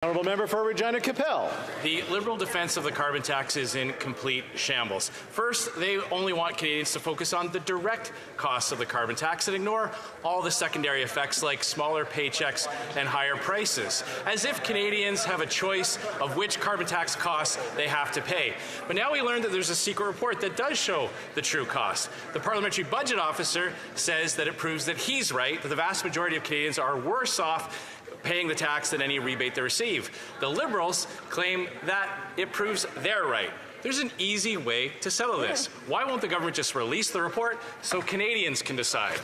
Honourable member for Regina Capel. The Liberal defence of the carbon tax is in complete shambles. First, they only want Canadians to focus on the direct costs of the carbon tax and ignore all the secondary effects like smaller paychecks and higher prices, as if Canadians have a choice of which carbon tax costs they have to pay. But now we learned that there's a secret report that does show the true cost. The Parliamentary Budget Officer says that it proves that he's right, that the vast majority of Canadians are worse off paying the tax than any rebate they receive. The Liberals claim that it proves they're right. There's an easy way to settle this. Why won't the government just release the report so Canadians can decide?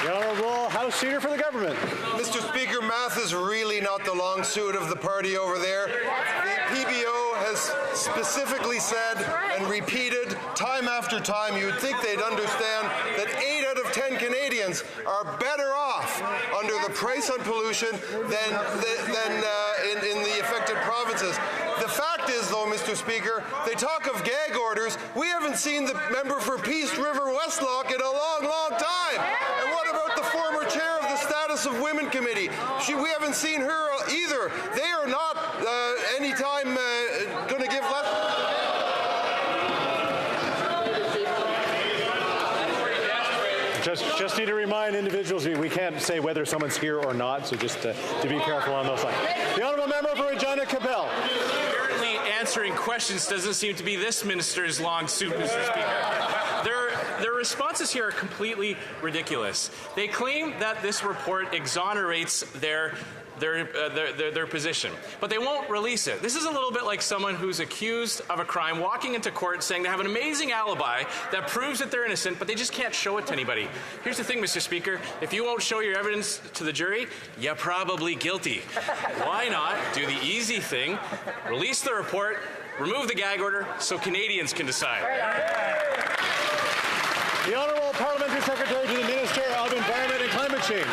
The Honourable House Leader for the Government. Mr. Speaker, math is really not the long suit of the party over there. The PBO has specifically said and repeated time after time, you would think they'd understand that 8 out of 10 Canadians are better off under the price on pollution than in the affected provinces. The fact is, though, Mr. Speaker, they talk of gag orders. We haven't seen the member for Peace River Westlock in a long, long time. And what about the former chair of the Status of Women Committee? We haven't seen her either. They are not anytime going to give less. Just need to remind individuals we can't say whether someone's here or not, so just to be careful on those lines. The Honourable member for Regina Capel. Apparently answering questions doesn't seem to be this minister's long suit, Mr. Speaker. Their responses here are completely ridiculous. They claim that this report exonerates their position, but they won't release it. This is a little bit like someone who's accused of a crime walking into court saying they have an amazing alibi that proves that they're innocent, but they just can't show it to anybody. Here's the thing, Mr. Speaker, if you won't show your evidence to the jury, you're probably guilty. Why not do the easy thing, release the report, remove the gag order so Canadians can decide? The Honourable Parliamentary Secretary to the Minister of Environment and Climate Change.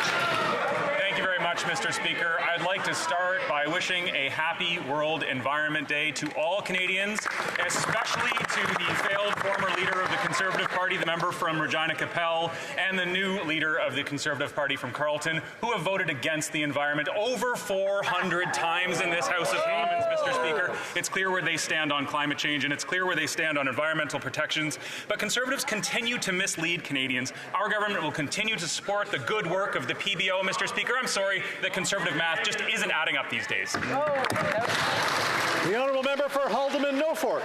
Mr. Speaker, I'd like to start by wishing a happy World Environment Day to all Canadians, especially to the failed former leader of the Conservative Party, the member from Regina Capel, and the new leader of the Conservative Party from Carleton, who have voted against the environment over 400 times in this House of Commons, Mr. Speaker. It's clear where they stand on climate change, and it's clear where they stand on environmental protections. But Conservatives continue to mislead Canadians. Our government will continue to support the good work of the PBO, Mr. Speaker. I'm sorry that Conservative math just isn't adding up these days. The Honourable member for Haldimand-Norfolk.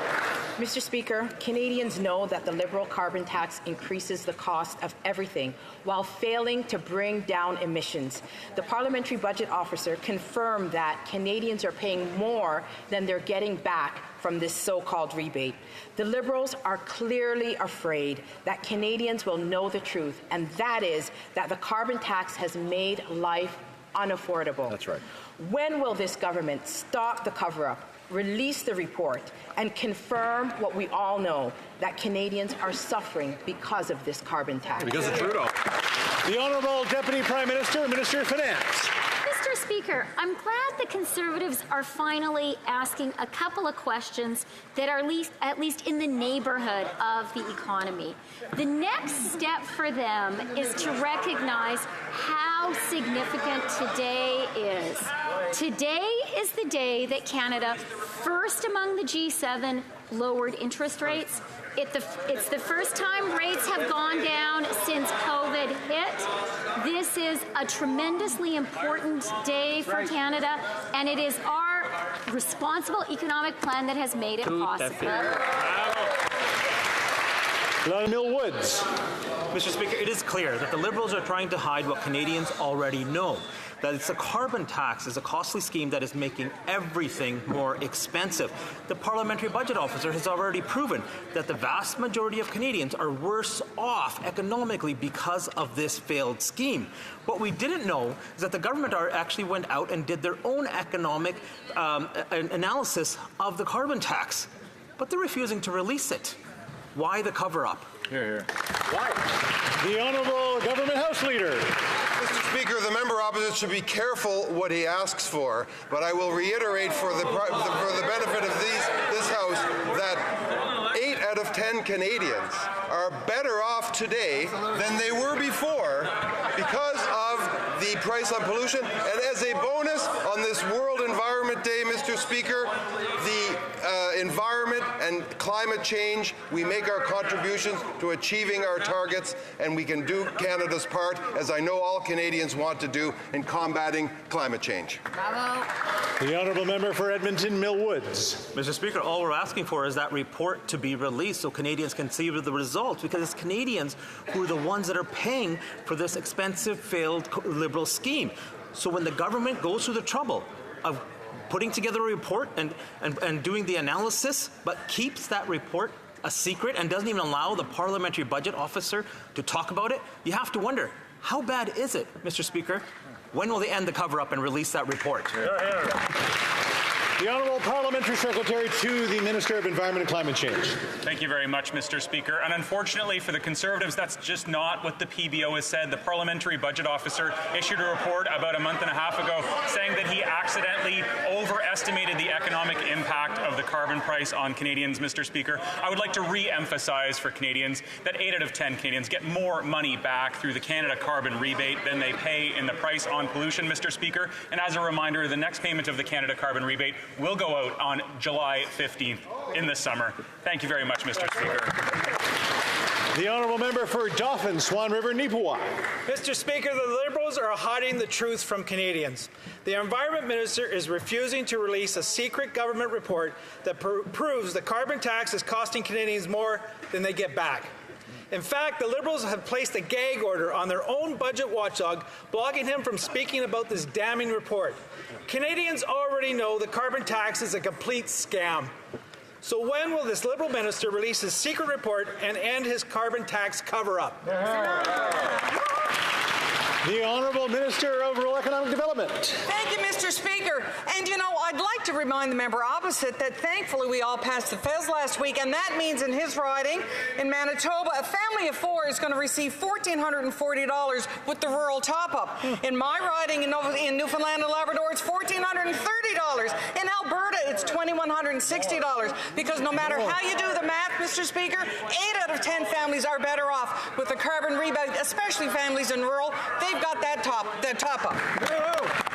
Mr. Speaker, Canadians know that the Liberal carbon tax increases the cost of everything while failing to bring down emissions. The Parliamentary Budget Officer confirmed that Canadians are paying more than they're getting back from this so-called rebate. The Liberals are clearly afraid that Canadians will know the truth, and that is that the carbon tax has made life unaffordable. That's right. When will this government stop the cover-up, release the report, and confirm what we all know, that Canadians are suffering because of this carbon tax? Because of Trudeau. The Honourable Deputy Prime Minister, Minister of Finance. Mr. Speaker, I'm glad the Conservatives are finally asking a couple of questions that are at least in the neighbourhood of the economy. The next step for them is to recognize how significant today is. Today is the day that Canada, first among the G7, lowered interest rates. It's the first time rates have gone down since COVID hit. This is a tremendously important day for Canada, and it is our responsible economic plan that has made it possible. Mill Woods. Mr. Speaker, it is clear that the Liberals are trying to hide what Canadians already know, that it's a carbon tax is a costly scheme that is making everything more expensive. The Parliamentary Budget Officer has already proven that the vast majority of Canadians are worse off economically because of this failed scheme. What we didn't know is that the government actually went out and did their own economic analysis of the carbon tax, but they're refusing to release it. Why the cover-up? Here. Why? The Honourable Government House Leader. Mr. Speaker, the member opposite should be careful what he asks for, but I will reiterate for the benefit of this House that 8 out of 10 Canadians are better off today than they were before because of the the price on pollution. And as a bonus, on this World Environment Day, Mr. Speaker, the environment and climate change, we make our contributions to achieving our targets, and we can do Canada's part, as I know all Canadians want to do, in combating climate change. Bravo. The honourable member for Edmonton Mill Woods. Mr. Speaker, all we're asking for is that report to be released so Canadians can see the results, because it's Canadians who are the ones that are paying for this expensive, failed Liberal scheme. So when the government goes through the trouble of putting together a report and doing the analysis, but keeps that report a secret and doesn't even allow the Parliamentary Budget Officer to talk about it, you have to wonder, how bad is it, Mr. Speaker? When will they end the cover-up and release that report? The Honourable Parliamentary Secretary to the Minister of Environment and Climate Change. Thank you very much, Mr. Speaker. And unfortunately for the Conservatives, that's just not what the PBO has said. The Parliamentary Budget Officer issued a report about a month and a half ago saying that he accidentally overestimated the economic impact of the carbon price on Canadians, Mr. Speaker. I would like to re-emphasize for Canadians that 8 out of 10 Canadians get more money back through the Canada Carbon Rebate than they pay in the price on pollution, Mr. Speaker. And as a reminder, the next payment of the Canada Carbon Rebate will go out on July 15th in the summer. Thank you very much, Mr. Speaker. The honourable member for Dauphin, Swan River, Neepawa. Mr. Speaker, the Liberals are hiding the truth from Canadians. The Environment Minister is refusing to release a secret government report that proves the carbon tax is costing Canadians more than they get back. In fact, the Liberals have placed a gag order on their own budget watchdog, blocking him from speaking about this damning report. Canadians already know the carbon tax is a complete scam. So when will this Liberal minister release his secret report and end his carbon tax cover-up? The Honourable Minister of Rural Economic Development. Thank you, Mr. Speaker. And, you know, I'd like to remind the member opposite that thankfully we all passed the Fez last week, and that means in his riding in Manitoba, a family of 4 is going to receive $1,440 with the rural top-up. In my riding in Newfoundland and Labrador, it's $1,430. In Alberta, it's $2,160. Because no matter how you do the math, Mr. Speaker, 8 out of 10 families are better off with the carbon rebate, especially families in rural. They've got that top-up.